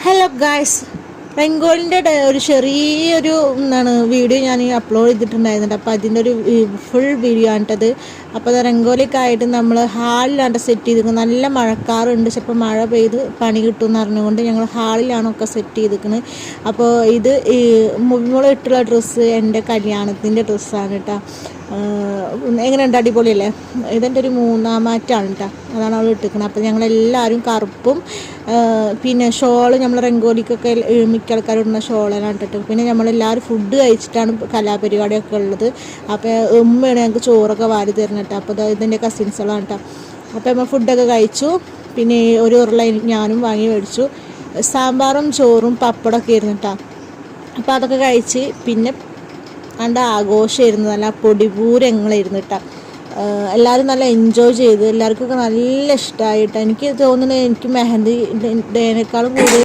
Hello guys, റെങ്കോളിൻ്റെ ഒരു ചെറിയൊരു video ഞാൻ അപ്ലോഡ് ചെയ്തിട്ടുണ്ടായിരുന്നുണ്ട്. അപ്പോൾ അതിൻ്റെ ഒരു ഫുൾ വീഡിയോ ആണിട്ടത്. അപ്പോൾ അത് റെങ്കോലിയൊക്കെ ആയിട്ട് നമ്മൾ ഹാളിലാണ് സെറ്റ് ചെയ്തിരിക്കുന്നത്. നല്ല മഴക്കാറുണ്ട്, ചിലപ്പോൾ മഴ പെയ്ത് പണി കിട്ടുമെന്ന് അറിഞ്ഞുകൊണ്ട് ഞങ്ങൾ ഹാളിലാണൊക്കെ സെറ്റ് ചെയ്തിരിക്കുന്നത്. അപ്പോൾ ഇത് ഈ മുമ്പിട്ടുള്ള ഡ്രസ്സ് എൻ്റെ കല്യാണത്തിൻ്റെ ഡ്രസ്സാണ് കേട്ടോ. എങ്ങനെയുണ്ട്? അടിപൊളിയല്ലേ? ഇതെൻ്റെ ഒരു മൂന്നാമാറ്റാണ് കേട്ടോ. അതാണ് അവൾ ഇട്ടിരിക്കുന്നത്. അപ്പോൾ ഞങ്ങളെല്ലാവരും കറുപ്പും പിന്നെ ഷോള് നമ്മൾ റെങ്കോലിക്കൊക്കെ മിക്ക ആൾക്കാരും ഇടുന്ന ഷോളാണ് ഇട്ടിട്ട്. പിന്നെ നമ്മളെല്ലാവരും ഫുഡ് കഴിച്ചിട്ടാണ് കലാപരിപാടിയൊക്കെ ഉള്ളത്. അപ്പോൾ ഉമ്മയാണ് ഞങ്ങൾക്ക് ചോറൊക്കെ വാരി തരുന്നത് കേട്ടോ. അപ്പോൾ ഇതെൻ്റെ കസിൻസുകളാണ് കേട്ടോ. അപ്പോൾ നമ്മൾ ഫുഡൊക്കെ കഴിച്ചു. പിന്നെ ഒരു ഉരുള ഞാനും വാങ്ങി മേടിച്ചു. സാമ്പാറും ചോറും പപ്പടമൊക്കെ ആയിരുന്നു കേട്ടോ. അപ്പോൾ അതൊക്കെ കഴിച്ച് പിന്നെ കണ്ട ആഘോഷമായിരുന്നു. നല്ല പൊടിപൂരങ്ങളായിരുന്നു കേട്ടോ. എല്ലാവരും നല്ല എൻജോയ് ചെയ്ത്, എല്ലാവർക്കൊക്കെ നല്ല ഇഷ്ടമായിട്ടോ. എനിക്ക് തോന്നുന്നത് എനിക്ക് മെഹന്തി ഡേനേക്കാളും കൂടുതൽ